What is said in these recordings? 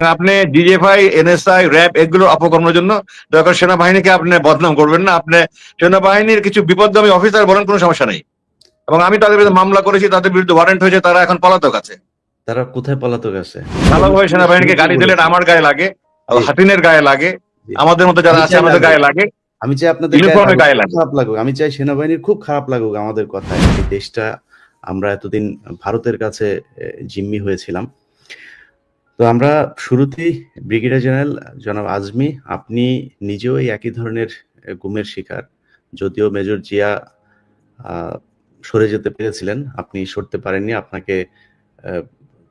আপনি DGFI, NSI, RAB এগুলোর অপকর্মের জন্য দরকার সেনাবাহিনীকে আপনি বদনাম করবেন না। আপনি সেনাবাহিনীর কিছু বিপদগামী অফিসার বলেন, কোনো সমস্যা নেই। এবং আমি তাদের বিরুদ্ধে মামলা করেছি, তাদের বিরুদ্ধে ওয়ারেন্ট হয়েছে, তারা এখন পলাতক আছে। তারা কোথায় পলাতক আছে? ভালোভাবে সেনাবাহিনীকে গালি দিলে আমার গায়ে লাগে, হাতিনের গায়ে লাগে, আমাদের মতো যারা আছে আমাদের গায়ে লাগে, আমি চাই আপনাদের ইউনিফর্মের গায়ে লাগে। খারাপ লাগুক, আমি চাই সেনাবাহিনীর খুব খারাপ লাগুক আমাদের কথায়। এই দেশটা আমরা এতদিন ভারতের কাছে জিম্মি হয়েছিলাম। তো আমরা শুরুতেই ব্রিগেডিয়ার জেনারেল জনাব আজমি, আপনি নিজেও এই একই ধরনের গুমের শিকার। যদিও মেজর জিয়া সরে যেতে পেরেছিলেন, আপনি সরতে পারেননি, আপনাকে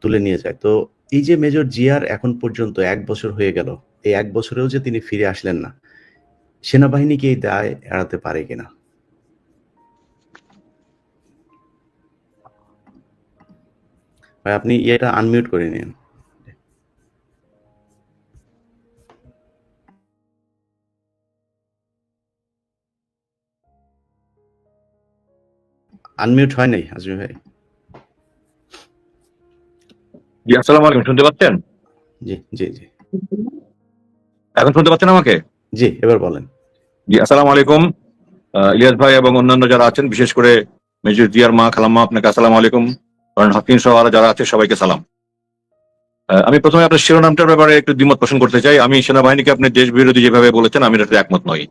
তুলে নিয়ে যায়। তো এই যে মেজর জিয়ার এখন পর্যন্ত 1 বছর হয়ে গেল, এই 1 বছরেও যে তিনি ফিরে আসলেন না, সেনাবাহিনী কি এই দায় এড়াতে পারে কিনা? ভাই আপনি এটা আনমিউট করে নিন। আনমিউট হয় নাই আজমি ভাই। জি, আসসালামু আলাইকুম, শুনতে পাচ্ছেন? জি জি জি এখন শুনতে পাচ্ছেন আমাকে? জি, এবার বলেন। জি, আসসালামু আলাইকুম ইলিয়াস ভাই এবং অন্যান্য যারা আছেন, বিশেষ করে মেজর জিয়ার মা খালাম্মা, আপনাকে আসসালামু আলাইকুম। হাফিজ সহ আরো যারা আছে সবাইকে সালাম। আমি প্রথমে আপনার শিরোনামটার ব্যাপারে একটু দ্বিমত পোষণ করতে চাই। আমি সেনাবাহিনীকে আপনি দেশ বিরোধী যেভাবে বলেছেন, আমি এটাতে একমত নই।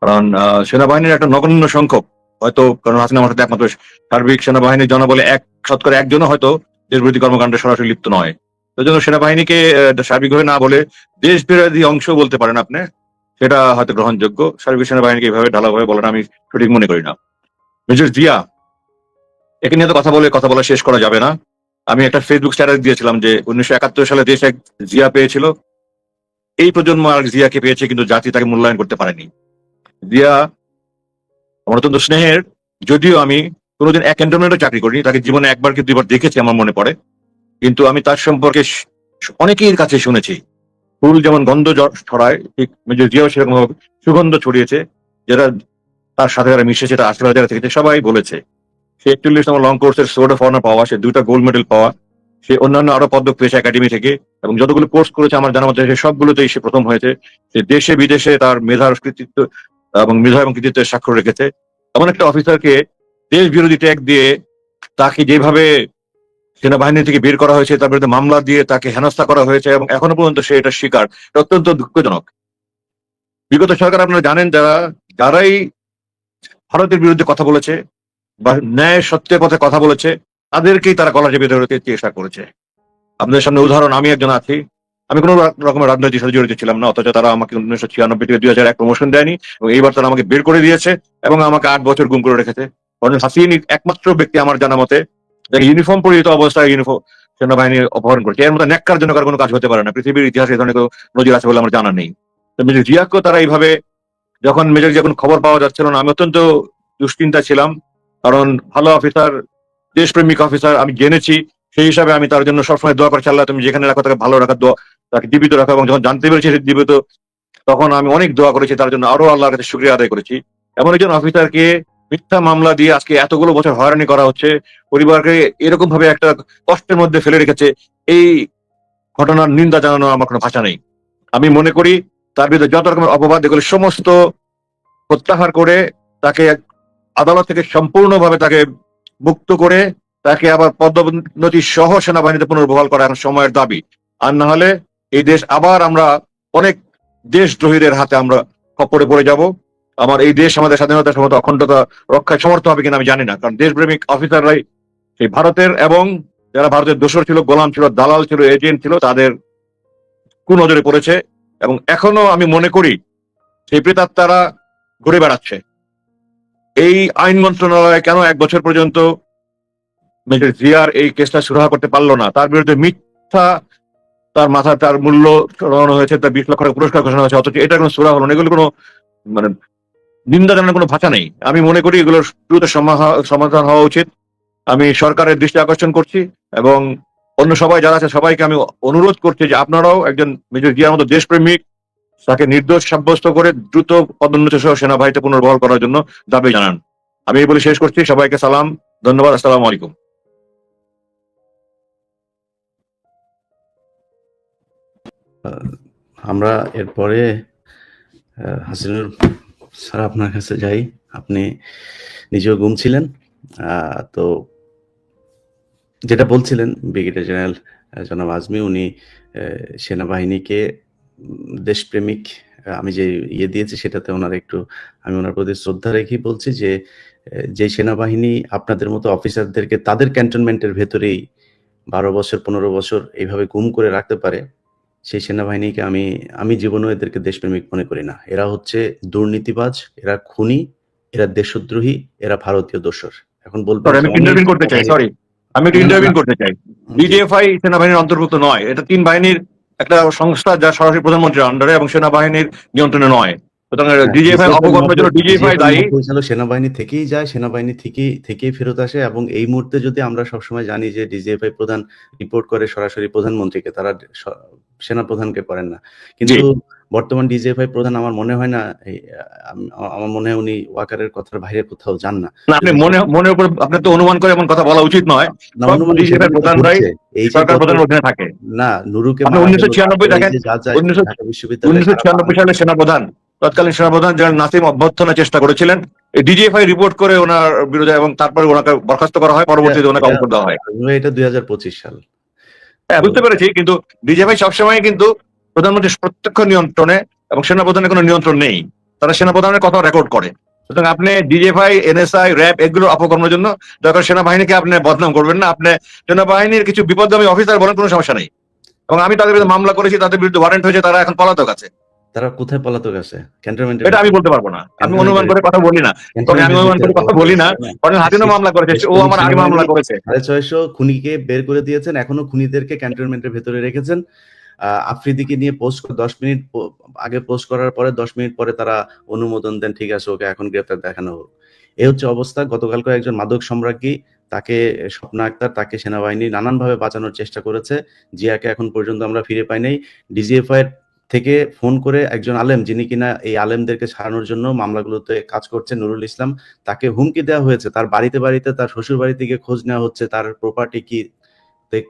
কারণ সেনাবাহিনীর একটা নগণ্য সংখ্যক, হয়তো কারণ হাসিনা আমার সাথে একমাত্র সার্বিক সেনাবাহিনীর জনবলে 1 শতকরা 1জনও হয়তো দেশ বিরোধী কর্মকাণ্ডে সরাসরি লিপ্ত নয়। সেই জন্য সেনাবাহিনীকে সার্বিকভাবে না বলে দেশ বিরোধী অংশ বলতে পারেন আপনি, সেটা হয়তো গ্রহণযোগ্য। সার্বিক সেনাবাহিনীকে এইভাবে ঢালাভাবে বলেন আমি সঠিক মনে করি না। মেজর জিয়া, একে নিয়ে তো কথা বলা শেষ করা যাবে না। আমি একটা ফেসবুক স্ট্যাটাস দিয়েছিলাম যে 1971 সালে দেশ এক জিয়া পেয়েছিল, এই প্রজন্ম আর জিয়াকে পেয়েছে, কিন্তু জাতি তাকে মূল্যায়ন করতে পারেনি। জিয়া আমার অত্যন্ত স্নেহের, যদিও আমি কোনোদিন এক ক্যান্টনমেন্টও চাকরি করিনি, তাকে জীবনে 1বার কি 2বার দেখেছি আমার মনে পড়ে। কিন্তু আমি তার সম্পর্কে অনেকের কাছে শুনেছি, ফুল যেমন গন্ধ ছড়ায়, ঠিক মেজর জিয়াও সেরকম সুগন্ধ ছড়িয়েছে। যারা তার সাথে যারা মিশেছে, তার আশেপাশে যারা থেকেছে, সবাই বলেছে সে 41তম লং কোর্সের সোর্ড অফ অনার পাওয়া, সে 2টা গোল্ড মেডেল পাওয়া, সে অন্যান্য আরো পদক পেয়েছে একাডেমি থেকে, এবং যতগুলো কোর্স করেছে আমার জানা মতে সে সবগুলোতেই সে প্রথম হয়েছে। সে দেশে বিদেশে তার মেধার কৃতিত্ব এবং কৃতিত্বের স্বাক্ষর রেখেছে। এমন একটা অফিসারকে দেশ বিরোধী ট্যাগ দিয়ে তাকে যেভাবে সেনাবাহিনী থেকে বের করা হয়েছে, তার বিরুদ্ধে মামলা দিয়ে তাকে হেনস্থা করা হয়েছে, এবং এখনো পর্যন্ত সে এটা স্বীকার, অত্যন্ত দুঃখজনক। বিগত সরকার আপনারা জানেন, যারাই ভারতের বিরুদ্ধে কথা বলেছে বা ন্যায় সত্যের পথে কথা বলেছে, তাদেরকেই তারা গলা চেপে ধরতে চেষ্টা করেছে। আপনাদের সামনে উদাহরণ, আমি একজন আছি, আমি কোনো রকমের রাজনৈতিক সাথে জড়িত ছিলাম না, অথচ তারা আমাকে 1996 থেকে 2001 প্রমোশন দেয়নি, এবং এইবার তারা আমাকে বের করে দিয়েছে এবং আমাকে 8 বছর গুম করে রেখেছে। কর্নেল হাসিন একমাত্র ব্যক্তি আমার জানা মতে যাকে ইউনিফর্ম পরিহিত অবস্থায় সেনাবাহিনী অপহরণ করেছে। এর মধ্যে ন্যাক্কারজনক আর কোনো কাজ হতে পারে না, পৃথিবীর ইতিহাসে এই ধরনের কোনো নজির আছে বলে আমার জানা নেই। তো মেজর জিয়াকেও তারা এইভাবে, যখন মেজর জিয়া কোনো খবর পাওয়া যাচ্ছিল না, আমি অত্যন্ত দুশ্চিন্তা ছিলাম। কারণ ভালো অফিসার, দেশপ্রেমিক অফিসার আমি জেনেছি, সেই হিসাবে আমি তার জন্য সবসময় দোয়া করে, আল্লাহ তুমি যেখানে রাখো তাকে ভালো রাখার দোয়া, তাকে জীবিত রাখো। এবং যখন জানতে পেরেছি সে জীবিত, তখন আমি অনেক দোয়া করেছি তার জন্য, আরো আল্লাহর কাছে শুকরিয়া আদায় করেছি। এমন একজন অফিসারকে মিথ্যা মামলা দিয়ে আজকে এতগুলো বছর হয়রানি করা হচ্ছে, পরিবারকে এরকম ভাবে একটা কষ্টের মধ্যে ফেলে রেখেছে, এই ঘটনার নিন্দা জানানো আমার কোনো ভাষা নেই। আমি মনে করি তার বিরুদ্ধে যত রকমের অপবাদ, এগুলো সমস্ত প্রত্যাহার করে তাকে আদালত থেকে সম্পূর্ণভাবে তাকে মুক্ত করে তাকে আবার পদোন্নতি সহ সেনাবাহিনীতে পুনর্বহাল করা এখন সময়ের দাবি। আর না হলে এই দেশ আবার আমরা অনেক দেশদ্রোহীদের হাতে আমরা খপ্পরে পড়ে যাব। আমার এই দেশ আমাদের স্বাধীনতা সমত অখণ্ডতা রক্ষায় সমর্থ হবে কিনা আমি জানি না, কারণ দেশপ্রেমিক অফিসাররাই সেই ভারতের, এবং যারা ভারতের দোসর ছিল, গোলাম ছিল, দালাল ছিল, এজেন্ট ছিল, তাদের কুনজরে পড়েছে। এবং এখনো আমি মনে করি সেই প্রেতাত্মারা ঘুরে বেড়াচ্ছে। এই আইন মন্ত্রণালয় কেন 1 বছর পর্যন্ত মেজর জিয়ার এই কেসটা সুরাহা করতে পারলো না? তার বিরুদ্ধে মিথ্যা, তার মাথা, তার মূল্য চড়ানো হয়েছে, তার 20 লক্ষ টাকা পুরস্কার ঘোষণা হয়েছে, অথচ এটা কোনো সুরাহা হলো না। এগুলো কোনো মানে নিন্দা জানানোর কোনো ভাষা নেই। আমি মনে করি এগুলোর দ্রুত সমাধান হওয়া উচিত। আমি সরকারের দৃষ্টি আকর্ষণ করছি, এবং অন্য সবাই যারা আছে সবাইকে আমি অনুরোধ করছি যে আপনারাও একজন মেজর জিয়ার মতো দেশপ্রেমিক, তাকে নির্দোষ সাব্যস্ত করে দ্রুত পদোন্নতি সহ সেনাবাহিনীতে পুনর্বহাল করার জন্য দাবি জানান। আমি এই বলে শেষ করছি। সবাইকে সালাম, ধন্যবাদ, আসসালামু আলাইকুম। আহ, আমরা এরপরে হাসিনুর স্যার আপনার কাছে যাই। আপনি নিজেও গুম ছিলেন, তো যেটা বলছিলেন ব্রিগেডিয়ার জেনারেল জনাব আজমি, উনি সেনাবাহিনীকে দেশপ্রেমিক, আমি যে দিয়েছি সেটাতে ওনার একটু, আমি ওনার প্রতি শ্রদ্ধা রেখেই বলছি যে যে সেনাবাহিনী আপনাদের মতো অফিসারদেরকে তাদের ক্যান্টনমেন্টের ভেতরেই 12 বছর 15 বছর এইভাবে গুম করে রাখতে পারে, সেই সেনাবাহিনীকে আমি জীবনেও এদেরকে দেশপ্রেমিক মনে করি না। এরা হচ্ছে দুর্নীতিবাজ, এরা খুনি, এরা দেশদ্রোহী, এরা ভারতীয় দোসর। এখন বলবেন সরি, যে আমি অনেক ইন্টারভিউ করতে চাই, সরি, আমি একটু না না ইন্টারভিউ না করতে চাই। জি ডিজিএফআই সেনাবাহিনীর অন্তর্ভুক্ত নয়, এটা তিন বাহিনীর একটা সংস্থা যা সরাসরি প্রধানমন্ত্রীর আন্ডারে এবং সেনাবাহিনীর নিয়ন্ত্রণে নয়। সুতরাং ডিজিএফআই অপকর্মের জন্য ডিজিএফআই দায়ী। 90 সালে সেনাবাহিনী থেকেই যায়, সেনাবাহিনী থেকেই ফেরত আসে, এবং এই মুহূর্তে যদি আমরা সবসময় জানি যে ডিজিএফআই প্রধান রিপোর্ট করে সরাসরি প্রধানমন্ত্রীকে, তারা সেনা প্রধানকে করেন না। জি, কিন্তু বর্তমান ডিজিএফআই প্রধান আমার মনে হয় না, আমার মনে হয় উনি ওয়াকারের কথার বাইরে কোথাও যান না। না, আপনি যদি মনের উপর আপনার তো অনুমান করে এমন কথা বলা উচিত নয়। না, সব অনুমান ডিজিএফআই সেটাই তো প্রধানরাই ঘটছে। এই যে সরকার গত প্রধানের অধীনে থাকে। না, নুরুকে আপনি মারা গেল, 1996 তারপরে এই দেখেন, যে যা ঢাকা বিশ্ববিদ্যালয়ে সারা 1996 সালে সেনাপ্রধান, তৎকালীন সেনাপ্রধান জেনারেল নাসিম অভ্যর্থনার চেষ্টা করেছিলেন ডিজিএফআই রিপোর্ট করে ওনার বিরুদ্ধে, এবং তারপরে ওনাকে বরখাস্ত করা হয়, পরবর্তীতে ওনাকে অবসর দেওয়া হয়। এটা 2025 সাল। হ্যাঁ, তো বুঝতে পেরেছি, কিন্তু ডিজিএফআই সবসময় কিন্তু প্রধানমন্ত্রীর প্রত্যক্ষ নিয়ন্ত্রণে, এবং সেনাপ্রধানের কোনো নিয়ন্ত্রণ নেই। তারা সেনাপ্রধানের কথা রেকর্ড করে। সুতরাং আপনি ডিজিএফআই, এনএসআই, র্যাব এগুলো অপকর্মের জন্য দরকার সেনাবাহিনীকে আপনি বদনাম করবেন না। আপনি সেনাবাহিনীর কিছু বিপদগামী অফিসার বলেন, কোনো সমস্যা নেই। এবং আমি তাদের বিরুদ্ধে মামলা করেছি, তাদের বিরুদ্ধে ওয়ারেন্ট হয়েছে, তারা এখন পলাতক আছে। তারা কোথায় পলাতক আছে? ক্যান্টনমেন্টের এটা আমি ভেতরে? বলতে পারবো না, আমি অনুমান ক্যান্টনমেন্টের করে কথা বলি না। তবে আমি ক্যান্টনমেন্টের অনুমান ভিতরে করে কথা বলি না। কর্নেল হাসিনও মামলা করেছে, ও দেশপ্রেমিক আমার আগে মামলা সেনাবাহিনী করেছে। 650 খুনিকে বের করে দিয়েছেন, এখনো খুনিদেরকে ক্যান্টনমেন্টের ভেতরে রেখেছেন। আফ্রিদিকে নিয়ে পোস্ট 10 মিনিট আগে পোস্ট করার পরে 10 মিনিট পরে তারা অনুমোদন দেন, ঠিক আছে ওকে এখন গ্রেফতার দেখানো হোক। এই হচ্ছে অবস্থা। গতকালকে একজন মাদক সম্রাজ্ঞী, তাকে স্বপ্না আক্তার, তাকে সেনাবাহিনী নানানভাবে বাঁচানোর চেষ্টা করেছে। জিয়াকে এখন পর্যন্ত আমরা ফিরে পাই নাই। ডিজিএফআই থেকে ফোন করে একজন আলেম, যিনি কিনা এই আলেমদেরকে ছাড়ানোর জন্য মামলাগুলোতে কাজ করছেন, নুরুল ইসলাম, তাকে হুমকি দেওয়া হয়েছে। তার বাড়িতে তার শ্বশুর বাড়ি থেকে খোঁজ নেওয়া হচ্ছে, তার প্রপার্টি কি,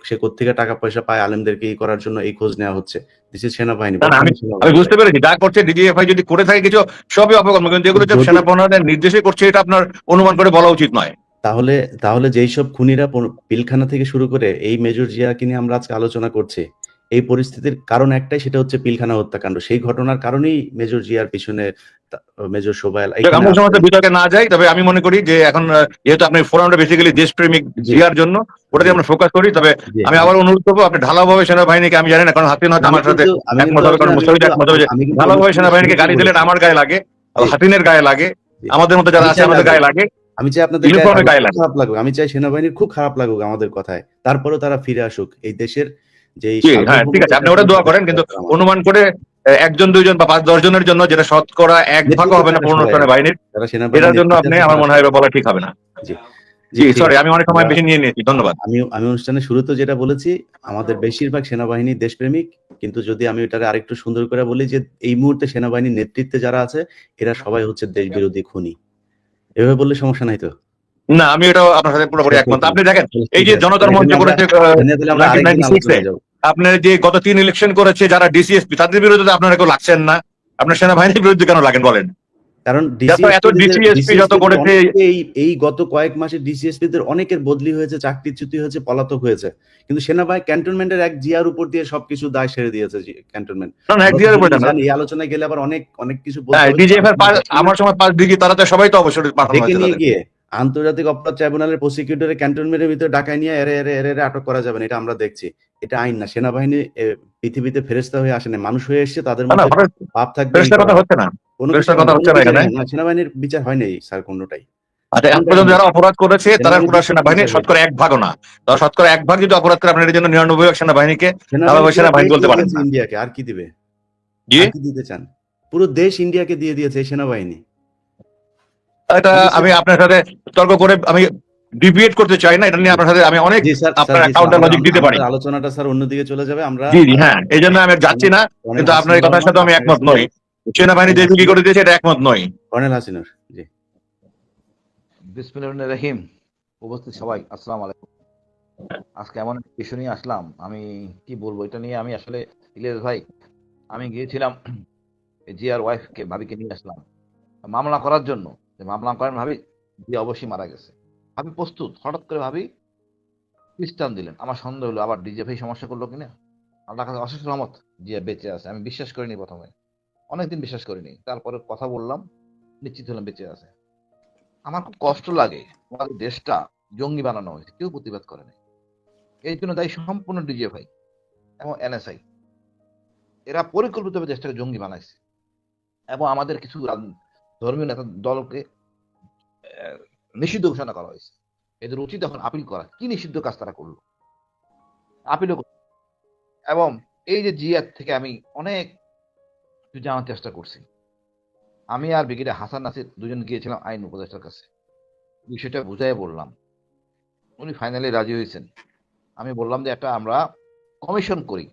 সে কোত্থেকে টাকা পয়সা পায় আলেমদেরকে এই করার জন্য, এই খোঁজ নেওয়া হচ্ছে। দিস ইজ সেনাবাহিনী, না, আমি বর্তমান আমি সেনাবাহিনী। বুঝতে পেরেছি যা করছে ডিজিএফআই, যদি করে থাকে কিছু, সবই অপকর্ম, কিন্তু যেগুলো যদি সেনাপ্রধানের নির্দেশে করছে, এটা আপনার অনুমান করে বলা উচিত নয়। তাহলে তাহলে যেই সব খুনিরা পিলখানা থেকে শুরু করে এই মেজর জিয়াকে নিয়ে আমরা আজকে আলোচনা করছি, এই পরিস্থিতির কারণ একটাই, সেটা হচ্ছে পিলখানা হত্যাকাণ্ড। সেই ঘটনার কারণেই মেজর জিয়ার পিছনে মেজর শোভায়াল এখানে আমরা আছে। সমস্ত বিতর্কে না যাই, তবে আমি মনে করি যে এখন যেহেতু আপনি ফোরামটা বেসিক্যালি দেশপ্রেমিক জি জিয়ার জন্য, ওটাতে জি আমরা ফোকাস করি। তবে জি আমি আবার অনুরোধ করবো, আপনি ঢালাওভাবে সেনাবাহিনীকে, আমি জানি না কারণ হাসিন হয়তো আমার সাথে একমত হবে, কারণ মুস্তাফিজ একমত হবে, যে আমি কিন্তু ঢালাওভাবে অনুষ্ঠানের সেনাবাহিনীকে শুরুতেই গালি দিলে এটা বলেছি। আমার গায়ে লাগে, জি হাসিনের গায়ে লাগে, জি আমাদের মধ্যে যারা আমি আছে চাই আমাদের লাগুক, গায়ে লাগে, আমি চাই আপনাদের গায়ে ইউনিফর্মের লাগুক, গায়ে খুব লাগে। খারাপ লাগুক, আমি চাই সেনাবাহিনীর খুব খারাপ লাগুক আমাদের কথায়, তারপরেও তারা ফিরে আসুক এই দেশের যে জি, হ্যাঁ, ঠিক আছে, সার্বভৌমত্বের আপনি সাথে ওটা দোয়া করেন, দেশটা কিন্তু দরকার আমাদের। অনুমান করে একজন, দুইজন বা 5-10 জনের জন্য, যেটা শতকরা 1 ভাগও নেতৃত্ব হবে না চায় না পূর্ণ সবাই, সেনাবাহিনীর, যারা সেনাবাহিনীর এটার জন্য নেতৃত্বে আপনি, আছে আমার তারা মনে হয় সবাই। এটা বলা ঠিক হবে না। জি জি জি, ঠিক সরি, আছে। আমি অনেক সময় আমরা বেশি নিয়ে নিয়েছি, ধন্যবাদ। আমি অনুষ্ঠানের শুরুতেও যেটা বলেছি, আমাদের বেশিরভাগ সেনাবাহিনী দেশপ্রেমিক, কিন্তু যদি আমি এটাকে আরেকটু সুন্দর করে বলি, যে এই মুহূর্তে সেনাবাহিনীর নেতৃত্বে যারা আছে, এরা সবাই হচ্ছে দেশ বিরোধী খুনি। এভাবে বললে সমস্যা নাই তো? না, আমি এটাও আপনার সাথে পুরোপুরি একমত। আপনি দেখেন, এই ঠিক যে আছে, জনতার তাহলে মঞ্চ করেছে আমরা আরেকদিন 1996-এ, আলোচনায় যাবো। আপনার যে গত 3 ইলেকশন করেছে যারা ডিসিএসপি, তাদের বিরুদ্ধে তো আপনারা কেউ লাগছেন না। আপনার সেনাবাহিনীর বিরুদ্ধে কেন লাগেন বলেন? কারণ এত ডিসিএসপি যত করেছে, এই গত কয়েক মাসে ডিসিএসপিদের অনেকের বদলি হয়েছে, চাকরিচ্যুতি হয়েছে, পলাতক হয়েছে, কিন্তু সেনাবাহিনী ক্যান্টনমেন্টের এক জিয়ার উপর দিয়ে সবকিছু দায় সেরে দিয়েছে ক্যান্টনমেন্ট। না না, এক আমরা তো দিনের উপরে না। জানি, এই আলোচনায় গেলে আবার অনেক অনেক কিছু বলতে হ্যাঁ, হবে, ডিজিএফ এর আলোচনা করছি না। আমার সময় 5 ডিগ্রি, তারা তো সবাই তো অবসরে পাঠানো ডেকে হয়েছে নিয়ে তাদের। গিয়ে আন্তর্জাতিক অপরাধ ট্রাইব্যুনালের প্রসিকিউটরের ক্যান্টনমেন্টের ভিতরে ডাকায় নিয়ে এরে আটক করা যাবে না, এটা আমরা দেখছি। এটা আইন না। সেনাবাহিনী পৃথিবীতে ফেরেশতা হয়ে আসে না, মানুষ হয়ে এসেছে, তাদের না না, মধ্যে পাপ থাকবে, এই ফেরেশতার করা কথা হবে। হচ্ছে না, কোনো কিছু ফেরেশতার হয় কথা না, কোনো হচ্ছে না বিচার এখানে। হয় না, সেনাবাহিনীর বিচার হয় নাই স্যার কোনোটাই। আচ্ছা, এখন কোনোটাই পর্যন্ত হয় নাই। যারা অপরাধ করেছে তারা সেনাবাহিনীর পুরো দিক থেকে বিচার সেনাবাহিনীর হয়েছে। শতকরা 1 ভাগও না। তারা শতকরা 1 ভাগ যদি অপরাধ করে, আপনার এর জন্য 99 ভাগ সেনাবাহিনীকে সেনাবাহিনী ভালোভাবে পুরো সেনাবাহিনী দেশ বলতে দিয়ে পারেন দিয়েছে না। ইন্ডিয়াকে, আর কি দিবে? জি, আর কি দিতে চান? পুরো দেশ ইন্ডিয়াকে দিয়ে দিয়েছে এই সেনাবাহিনী। এটা কিন্তু আমি আপনার সাথে তর্ক করে আমি ডিবেট করতে চাই না, এটা নিয়ে আপনার সাথে আমি অনেক জি স্যার, আপনার জি স্যার, কাউন্টার লজিক দিতে পারি। আমাদের আলোচনাটা স্যার অন্যদিকে চলে যাবে। আমরা জি জি, হ্যাঁ, এই জন্য আমি যাচ্ছি না, কর্নেল কিন্তু আপনার এই হাসিনুর কথার রহমান সাথে আমি আপনার একমত কাছে নই। যাই। সেনাবাহিনী কর্নেল যে বিক্রি হাসিনুর, করে দিয়েছে, এটা একমত নই। কর্নেল হাসিনুর, জি। বিসমিল্লাহির রহিম। উপস্থিত সবাই আসসালামু আলাইকুম। আজকে এমন একটা বিষয় নিয়ে আসলাম, আমি কি বলবো, এটা নিয়ে আমি আসলে ইলিয়াস ভাই আমি গিয়েছিলাম জিয়ার ওয়াইফকে ভাবিকে নিয়ে আসলাম মামলা করার জন্য। যে মামলা করেন ভাবি, জিয়া অবশ্যই মারা গেছে। ভাবি প্রস্তুত, হঠাৎ করে ভাবি খ্রিস্টান দিলেন। আমার সন্দেহ হলো আবার ডিজে ভাই সমস্যা করলো কিনা। আল্লাহ কাছে অশেষ রহমত, জিয়া বেঁচে আছে। আমি বিশ্বাস করিনি প্রথমে, অনেকদিন বিশ্বাস করিনি। তারপরে কথা বললাম, নিশ্চিত হলাম বেঁচে আছে। আমার খুব কষ্ট লাগে, আমাদের দেশটা জঙ্গি বানানো হয়েছে, কেউ প্রতিবাদ করে নাই। এই জন্য দায়ী সম্পূর্ণ ডিজে ভাই এবং এনএসআই। এরা পরিকল্পিতভাবে দেশটাকে জঙ্গি বানাইছে এবং আমাদের কিছু ধর্মীয় নেতা দলকে নিষিদ্ধ ঘোষণা করা হয়েছে। এদের উচিত এখন আপিল করা, কি নিষিদ্ধ কাজ তারা করলো, আপিলও এবং এই যে জিয়ার থেকে আমি অনেক কিছু জানার চেষ্টা করছি। আমি আর ব্রিগেডিয়ার হাসান নাসির দুজন গিয়েছিলাম আইন উপদেষ্টার কাছে, বিষয়টা বুঝাই বললাম। উনি ফাইনালি রাজি হয়েছেন। আমি বললাম যে একটা আমরা কমিশন করি,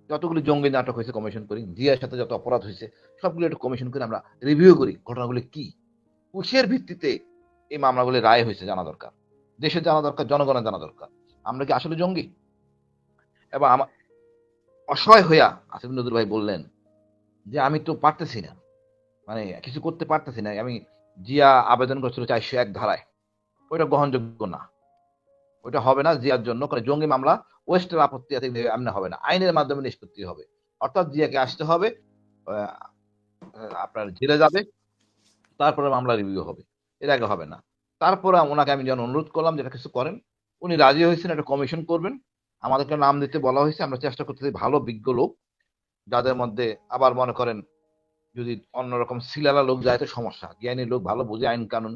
যতগুলি জঙ্গি নাটক হয়েছে কমিশন করি, জিয়ার সাথে যত অপরাধ হয়েছে সবগুলো একটা কমিশন করে আমরা রিভিউ করি, ঘটনাগুলি কি, উৎসের ভিত্তিতে এই মামলাগুলি রায় হয়েছে জানা দরকার, দেশের জানা দরকার, জনগণের জানা দরকার আমরা কি আসলে জঙ্গি। এবং আমার অসহায় হইয়া আসিফ নজরুল ভাই বললেন যে আমি তো পারতেছি না, মানে কিছু করতে পারতেছি না। আমি জিয়া আবেদন করছিল 401 ধারায়, ওইটা গ্রহণযোগ্য না, ওইটা হবে না জিয়ার জন্য, কারণ জঙ্গি মামলা ওয়েস্টের আপত্তি আছে, এমনি হবে না, আইনের মাধ্যমে নিষ্পত্তি হবে। অর্থাৎ জিয়াকে আসতে হবে, আহ, আপনার জেলে যাবে, তারপরে মামলা রিভিউ হবে, এর আগে হবে না। তারপরে ওনাকে আমি যেন অনুরোধ করলাম যেটা কিছু করেন, উনি রাজি হয়েছেন, একটা কমিশন করবেন, আমাদেরকে নাম দিতে বলা হয়েছে। আমরা চেষ্টা করতেছি ভালো বিজ্ঞ লোক, যাদের মধ্যে আবার মনে করেন যদি অন্যরকম সিলালা লোক যায় তো সমস্যা, জ্ঞানী লোক ভালো বুঝে আইন কানুন,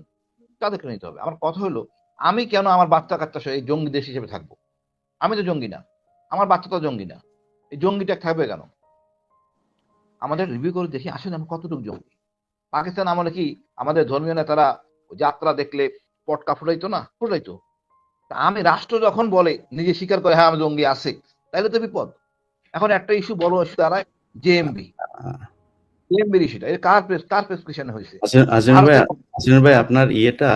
তাদেরকে নিতে হবে। আমার কথা হলো, আমি কেন আমার বাচ্চা কাচ্চা সহ এই জঙ্গি দেশ হিসেবে থাকবো? আমি তো জঙ্গি না, আমার বাচ্চা তো জঙ্গি না, এই জঙ্গিটা থাকবে কেন? আমাদের রিভিউ করে দেখি আসলে আমি কতটুকু জঙ্গি। পাকিস্তান আমলে কি আমাদের ধর্মীয় নেতারা যাত্রা দেখলে পটকা ফুটাইতো না? ফুটাইতো। তা আমি রাষ্ট্র যখন বলে, নিজে স্বীকার করে হ্যাঁ আমি জঙ্গি আছে, তাইলে তো বিপদ। এখন একটা ইস্যু, বড় ইস্যু দাঁড়ায় জেএমবি, জেএমবির ইস্যুটা এর কার প্রেসক্রিপশনে হয়েছে? আজমির ভাই, ভারতের। আজমির ভাই আপনার ইয়েটা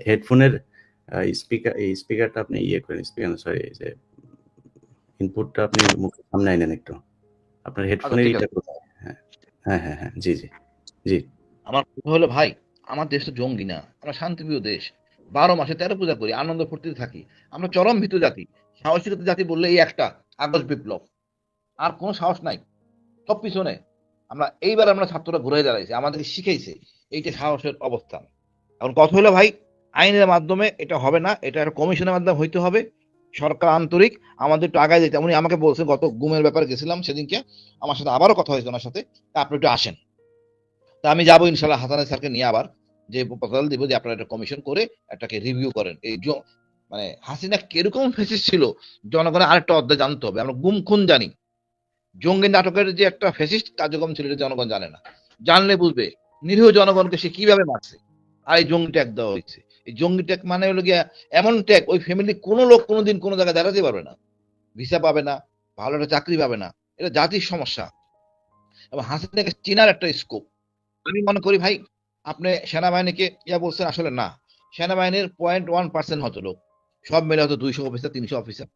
হেডফোনের স্পিকারটা আপনি ইয়ে করেন, স্পিকার সরি, যে ইনপুটটা আপনি মুখের সামনে আনেন একটু। আপনার আচ্ছা হেডফোনের ঠিক ইটা আছে। কোথায়? হ্যাঁ হ্যাঁ হ্যাঁ হ্যাঁ, জি জি জি। আমার কথা হলো ভাই, আমার দেশ তো জঙ্গি না, আমরা শান্তিপ্রিয় দেশ, 12 মাসে 13 পূজা করি, আনন্দ ফুর্তিতে থাকি। আমরা চরম ভীতু জাতি, সাহসিকতা জাতি বললে এই একটা, আগস্ট বিপ্লব, আর কোনো সাহস নাই। সব পিছনে আমরা ছাত্ররা ঘুরে দাঁড়াইছি, আমাদেরকে শিখাইছে এইটা সাহসের অবস্থান। এখন কথা হলো ভাই, আইনের মাধ্যমে এটা হবে না, এটা একটা কমিশনের মাধ্যমে হইতে হবে। সরকার আন্তরিক, আমাদের একটু আগায় যেতে। উনি আমাকে বলছে, গত গুমের ব্যাপারে গেছিলাম সেদিনকে, আমার সাথে আবারও কথা হয়েছে ওনার সাথে, তা আপনি একটু আসেন। তা আমি যাবো ইনশাল্লাহ, হাসান স্যারকে নিয়ে আবার যে প্রপোজাল দিব যে আপনারা একটা কমিশন করে এটাকে রিভিউ করেন। মানে হাসিনা কিরকম ফেসিস্ট ছিল, জনগণের আরেকটা অধ্যায় জানতে হবে। আমরা গুম খুন জানি, জঙ্গি নাটকের যে একটা ফেসিস্ট কার্যক্রম ছিল এটা জনগণ জানে না, জানলে বুঝবে নিরীহ জনগণকে সে কিভাবে মারছে। আর এই জঙ্গি ট্যাগ দেওয়া হয়েছে। এই জঙ্গি ট্যাগ মানে হলো গিয়া এমন ট্যাগ, ওই ফ্যামিলি কোনো লোক কোনোদিন কোনো জায়গায় দাঁড়াতে পারবে না, ভিসা পাবে না, ভালো একটা চাকরি পাবে না। এটা জাতির সমস্যা এবং হাসিনাকে চেনার একটা স্কোপ। আমি মনে করি ভাই, আপনি সেনাবাহিনীকে ইয়া বলছেন, আসলে না, সেনাবাহিনীর 0.1% হতো লোক, সব মিলে হয়তো 200 অফিসার 300 অফিসার।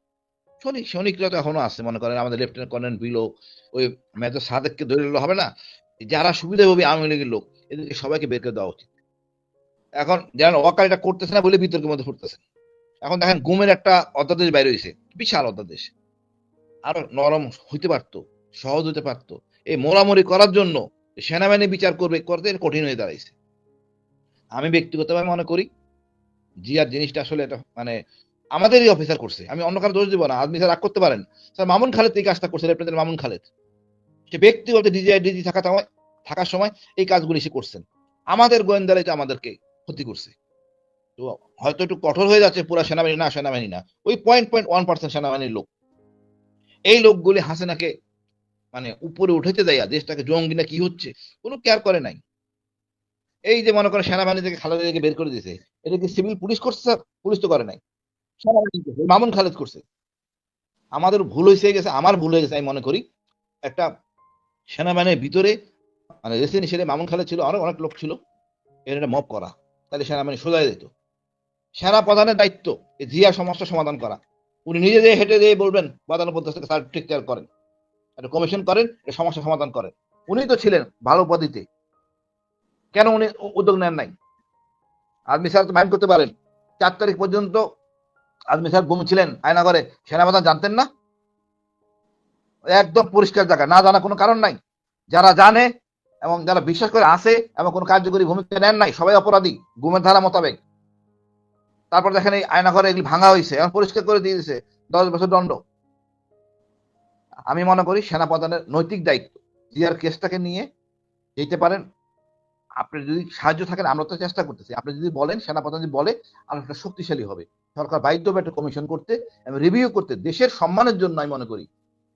সৈনিকরা তো এখনো আছে, মনে করেন আমাদের লেফটেন্যান্ট কর্নেল বিলো, ওই মেজর সাদেককে ধরে নিলে হবে না। যারা সুবিধাভোগী আওয়ামী লীগের লোক, এদেরকে সবাইকে বের করে দেওয়া উচিত। এখন যেন ওয়াকার করতেছে না বলে বিতর্কের মধ্যে পড়তেছে। এখন দেখেন গুমের একটা অধ্যাদেশ বাইরে হয়েছে, বিশাল অধ্যাদেশ, আরো নরম হইতে পারতো, সহজ হইতে পারতো। এই মোড়ামুড়ি করার জন্য সেনাবাহিনী বিচার করতে কঠিন হয়ে দাঁড়াইছে। আমি ব্যক্তিগতভাবে মনে করি জিয়ার জিনিসটা আসলে এটা মানে আমাদেরই অফিসার করছে, আমি অন্য কারো দোষ দিব না। আদমি স্যার রাগ করতে পারেন, স্যার মামুন খালেদ এই কাজটা করছে, লেফটেন্যান্ট মামুন খালেদ, সে ব্যক্তিগত ডিজি থাকার সময় এই কাজগুলি সে করছেন। আমাদের গোয়েন্দারা এটা আমাদেরকে ক্ষতি করছে। তো হয়তো একটু কঠোর হয়ে যাচ্ছে, পুরা সেনাবাহিনী না, ওই 0.1% সেনাবাহিনীর লোক, এই লোকগুলি হাসিনাকে মানে উপরে উঠাইতে দেয়া, দেশটাকে জঙ্গি না কি হচ্ছে কোনো কেয়ার করে নাই। এই যে মনে করেন সেনাবাহিনী থেকে খালেদা জিয়াকে বের করে দিয়েছে, এটা কি সিভিল পুলিশ করছে? স্যার পুলিশ তো করে নাই, সেনাবাহিনী করছে, মামুন খালেদ করছে। আমাদের ভুল হয়েছে গেছে, আমার ভুল হয়ে গেছে আমি মনে করি। একটা সেনাবাহিনীর ভিতরে মানে রেসিডেন্ট হিসেবে মামুন খালেদ ছিল, আরো অনেক লোক ছিল, এর একটা মপ করা, তাহলে সেনাবাহিনী সোজা যেত। সেনা প্রধানের দায়িত্ব এই জিয়া সমস্যা সমাধান করা। উনি নিজে দিয়ে হেঁটে দিয়ে বলবেন প্রধান উপদেষ্টাকে স্যার ঠিক করেন, একটা কমিশন করেন, এই সমস্যা সমাধান করেন। উনি তো ছিলেন ভালো পদ্ধতিতে, কেন উনি উদ্যোগ নেন নাই? আর্মি স্যার তো মাইন্ড করতে পারেন, 4 তারিখ পর্যন্ত আর্মি স্যার ঘুমছিলেন আয়নাঘরে, সেনাপ্রধান জানতেন না? একদম পরিষ্কার জায়গা, না জানা কোনো কারণ নাই। যারা জানে এবং যারা বিশ্বাস করে আসে এবং কোনো কার্যকরী ভূমিকা নেন নাই, সবাই অপরাধী গুমের ধারা মোতাবেক। তারপর দেখেন এই আয়নাঘরে এগুলি ভাঙা হয়েছে, এখন পরিষ্কার করে দিয়ে দিয়েছে 10 বছর দণ্ড। আমি মনে করি সেনাপ্রধানের নৈতিক দায়িত্ব জিয়ার কেসটাকে নিয়ে যেতে পারেন। আপনি যদি সাহায্য থাকেন, আমরা তো চেষ্টা করতেছি, আপনি যদি বলেন, সেনাপ্রধান যদি বলে, আলোচনা শক্তিশালী হবে। সরকার বাধ্য হবে একটা কমিশন করতে এবং রিভিউ করতে, দেশের সম্মানের জন্য। আমি মনে করি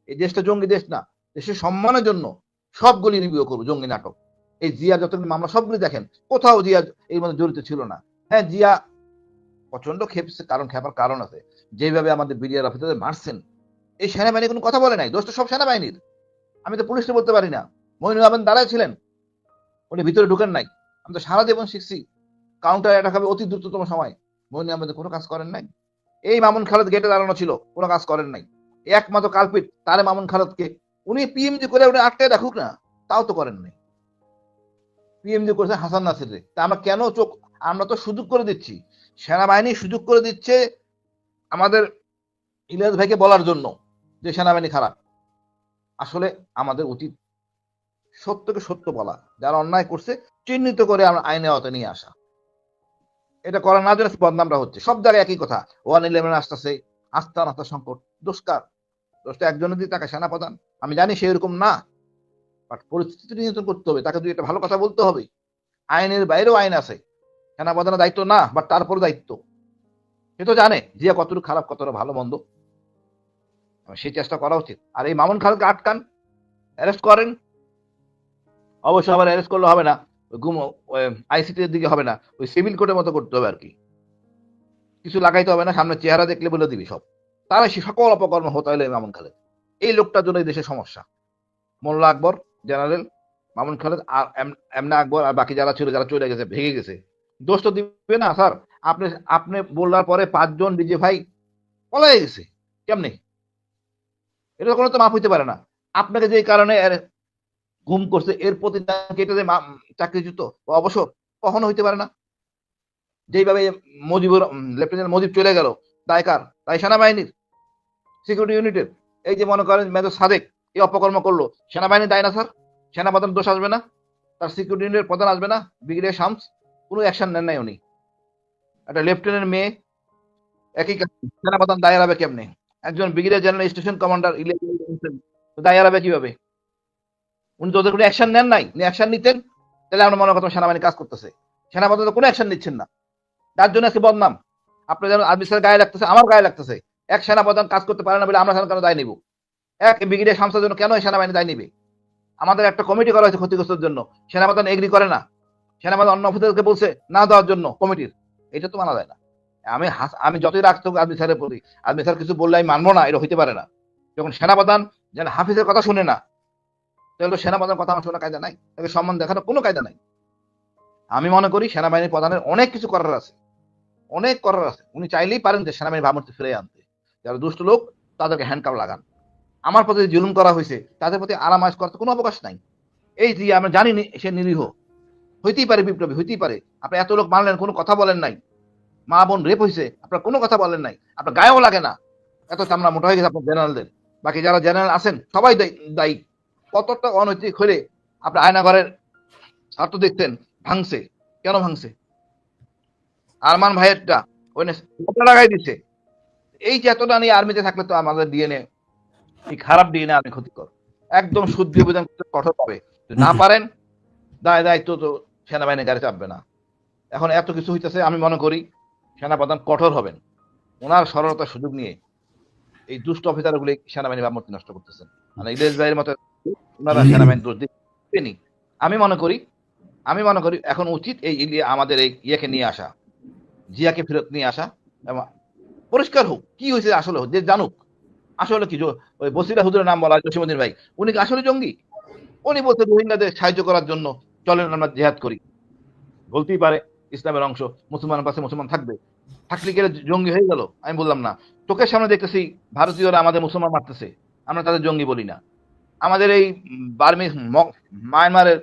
এই দেশটা জঙ্গি দেশ না, দেশের সম্মানের জন্য সবগুলি রিভিউ করবো। জঙ্গি নাটক, এই জিয়া যতগুলি মামলা সবগুলি দেখেন, কোথাও জিয়া এই মধ্যে জড়িত ছিল না। হ্যাঁ, জিয়া প্রচন্ড খেপছে, কারণ খেপার কারণ আছে। যেভাবে আমাদের বিডিআর অফিসারদের মারছেন, এই সেনাবাহিনী কোনো কথা বলে নাই, দোষ তো সব সেনাবাহিনীর। আমি তো পুলিশকে বলতে পারি না। মইনুল আহমেদ দাঁড়ায় ছিলেন, উনি ভিতরে ঢুকেন নাই। আমি তো সারা জীবন শিখছি কাউন্টার অ্যাটাক হবে অতি দ্রুততম সময়। মইনুল আহমেদ কোনো কাজ করেন নাই। এই মামুন খালেদ গেটে দাঁড়ানো ছিল, কোনো কাজ করেন নাই। একমাত্র কালপিট তারে মামুন খালেদকে উনি পিএমজি করে উনি আটকে রাখুক না, তাও তো করেন নাই। পিএমজি করেছে হাসান নাসিরে। তা আমরা কেন চোখ, আমরা তো সুযোগ করে দিচ্ছি, সেনাবাহিনী সুযোগ করে দিচ্ছে আমাদের ইলিয়াস ভাইকে বলার জন্য যে সেনাবাহিনী খারাপ। আসলে আমাদের উচিত সত্যকে সত্য বলা, যারা অন্যায় করছে চিহ্নিত করে আমরা আইনের আওতায় নিয়ে আসা। এটা করার না জন্য বদনামটা হচ্ছে সব জায়গায় একই কথা। 111 আসতেছে, আস্থা নাস্তা সংকট, দোষকার দোষটা একজনের দিয়ে তাকে সেনাপ্রধান। আমি জানি সে এরকম না, বাট পরিস্থিতি নিয়ন্ত্রণ করতে হবে, তাকে দুই একটা ভালো কথা বলতে হবে। আইনের বাইরেও আইন আছে, সেনাপ্রধানের দায়িত্ব না, বাট তারপর দায়িত্ব। সে তো জানে জিয়া কতটুকু খারাপ কতটা ভালো মন্দ, সেই চেষ্টা করা উচিত। আর এই মামুন খানকে আটকান, অ্যারেস্ট করেন। অবশ্যই আবার অ্যারেস্ট করলে হবে না, গুম আইসিটির দিকে হবে না, ওই সিভিল কোর্টের মতো করতে হবে আর কি। কিছু লাগাইতে হবে না, সামনে চেহারা দেখলে বলে দিবি সব। তাহলে সে সকল অপকর্ম হতে হলে মামুন খালেদ, এই লোকটার জন্য এই দেশের সমস্যা। মোল্লা আকবর জেনারেল, মামুন খালেদ আর এমনা আকবর আর বাকি যারা ছিল, যারা চলে গেছে ভেঙে গেছে, দোষ তো দিবে না স্যার। আপনি আপনি বলার পরে 5 জন ডিজে ভাই পলাই গেছে, কেমনে? এটা কোনো তো মাফ হইতে পারে না। আপনাকে যে কারণে গুম করছে এর প্রতি এটা যে চাকরিচ্যুত বা অবসর কখনো হইতে পারে না। যেইভাবে মজিবুর লেফটেন্যান্ট মজিব চলে গেল, দায় কার? দায় সেনাবাহিনীর, সিকিউরিটি ইউনিটের। এই যে মনে করেন মেজর সাদেক এই অপকর্ম করলো, সেনাবাহিনী দায় না স্যার? সেনাপ্রধান দোষ আসবে না? তার সিকিউরিটি ইউনিটের প্রধান আসবে না? ব্রিগেডিয়ার শামস কোনো অ্যাকশন নেন নাই উনি। একটা লেফটেন্যান্ট মেয়ে একই কাজ, সেনাপ্রধান দায় এড়াবে কেমনে? একজন ব্রিগেডিয়ার জেনারেল স্টেশন কমান্ডার দায় এড়াবে কিভাবে? উনি তো ওদের কোনো অ্যাকশন নেন নাই। উনি অ্যাকশন নিতেন তাহলে আমরা মনে করতাম সেনাবাহিনী কাজ করতেছে। সেনাপ্রধান তো কোনো অ্যাকশন নিচ্ছেন না, তার জন্য আজকে বদনাম। আপনি যেন আর্মি স্যার গায়ে লাগতেছে, আমার গায়ে লাগতেছে। এক সেনাপ্রধান কাজ করতে পারে না বলে আমরা কেন দায় নিব? এক ব্রিগেডিয়ার শামসের জন্য কেন সেনাবাহিনী দায় নিবে? আমাদের একটা কমিটি করা হয়েছে ক্ষতিগ্রস্তের জন্য, সেনাপ্রধান এগ্রি করে না, সেনাপ্রধান অন্য অফিসারকে বলছে না দেওয়ার জন্য কমিটির। এটা তো মানা যায় না। আমি যতই রাখতে আর্মি স্যারের প্রতি, আর্মি স্যার কিছু বললে আমি মানবো না, এটা হইতে পারে না। যখন সেনাপ্রধান যেন হাফিজের কথা শুনে না, তাহলে সেনাপ্রধান কথা আমার শোনা কায়দা নাই, তাকে সম্মান দেখানোর কোনো কায়দা নাই। আমি মনে করি সেনাবাহিনী প্রধানের অনেক কিছু করার আছে, অনেক করার আছে। উনি চাইলেই পারেন যে সেনাবাহিনী ভাবমূর্তি ফিরে আনতে। যারা দুষ্ট লোক তাদেরকে হ্যান্ডকাপ লাগান। আমার প্রতি জুলুম করা হয়েছে, তাদের প্রতি আরামাইশ করতে কোনো অবকাশ নাই। এই যে আমরা জানি সে নিরীহ, হইতেই পারে বিপ্লবী, হইতেই পারে। আপনি এত লোক মানলেন, কোনো কথা বলেন নাই। মা বোন রেপ হয়েছে, আপনার কোনো কথা বলেন নাই, আপনার গায়েও লাগে না। এত চামড়া মোটা হয়ে গেছে আপনার জেনারেলদের। বাকি যারা জেনারেল আছেন সবাই দায়ী। কতটা অনৈতিক হলে আপনি আয়নাঘরের স্বার্থ দেখতেন ভাঙছে, কেন ভাঙছে? আরমান ভাইয়েরটা ওই লাগাই দিচ্ছে। এই যে এতটা নিয়ে আর্মিতে থাকলে তো আমাদের ডিএনএ, এই খারাপ ডিএনএ আর্মি ক্ষতিকর। একদম শুদ্ধি অভিযান কঠোর হবে, না পারেন দায়িত্ব তো সেনাবাহিনীর গাড়ি চাপবে না। এখন এত কিছু হইতেছে, আমি মনে করি সেনাপ্রধান কঠোর হবেন। ওনার সরলতার সুযোগ নিয়ে এই দুষ্ট অফিসারগুলি সেনাবাহিনী ভাবমূর্তি নষ্ট করতেছেন। মানে ইলিয়াস ভাইয়ের মতো ওনারা সেনাবাহিনী দোষ দিচ্ছেনই। আমি মনে করি এখন উচিত এই আমাদের এই ইয়েকে নিয়ে আসা, জিয়াকে ফেরত নিয়ে আসা এবং পরিষ্কার হোক কি হয়েছে আসলে, যে জানুক আসলে কি। ওই বসিরা হুজুরের নাম বলা জসিমউদ্দিন ভাই, উনি কি আসলে জঙ্গি? উনি বলছে রোহিঙ্গাদের সাহায্য করার জন্য চলেন আমরা জেহাদ করি। বলতেই পারে, ইসলামের অংশ, মুসলমানের পাশে মুসলমান থাকবে, থাকলে গেলে জঙ্গি হয়ে গেল? আমি বললাম না। চোখের সামনে দেখতেছি ভারতীয়রা আমাদের মুসলমান মারতেছে, আমরা তাদের জঙ্গি বলি না। আমাদের এই মায়ানমারের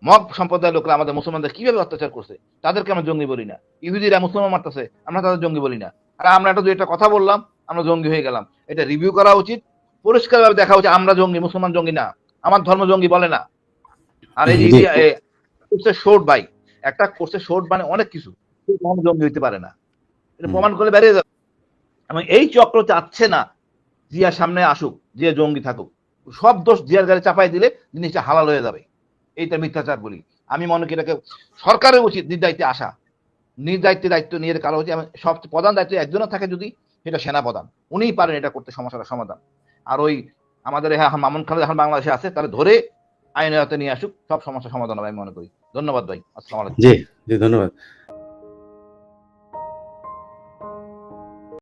মগ সম্প্রদায়ের লোকরা আমাদের মুসলমানদের কিভাবে অত্যাচার করছে, তাদেরকে আমরা জঙ্গি বলি না। ইহুদিরা মুসলমান মারতেছে, আমরা তাদের জঙ্গি বলি না। আর আমরা একটা দুইটা কথা বললাম, আমরা জঙ্গি হয়ে গেলাম। এটা রিভিউ করা উচিত, পরিষ্কারভাবে দেখা উচিত আমরা জঙ্গি, মুসলমান জঙ্গি না, আমার ধর্ম জঙ্গি বলে না। আর এই জি। যে কোর্সের শোর্ট ভাই, একটা কোর্সের শোর্ট মানে অনেক কিছু, কখনো জঙ্গি হইতে পারে না, এটা প্রমাণ করে বেরিয়ে যাবে। এবং এই চক্র চাচ্ছে না জিয়া সামনে আসুক, জিয়া জঙ্গি থাকুক, সব দোষ জিয়ার গাড়ি চাপাই দিলে জিনিসটা হালাল হয়ে যাবে। এইটা মিথ্যাচার বলি। আমি মনে করি এটাকে সরকারের উচিত নির্দায়িত্বে আসা, দায়িত্ব নিয়ে কারো হচ্ছে সবচেয়ে প্রধান দায়িত্ব একজনের থাকে, যদি সেটা সেনা প্রধান, উনিই পারেন এটা করতে, সমস্যাটা সমাধান। আর ওই আমাদের এখন মামুন খালেদ এখন বাংলাদেশে আছে, তাহলে ধরে আইনের হাতে নিয়ে আসুক, সব সমস্যার সমাধান হবে আমি মনে করি। ধন্যবাদ ভাই, আসসালামু আলাইকুম। জি, জি, ধন্যবাদ।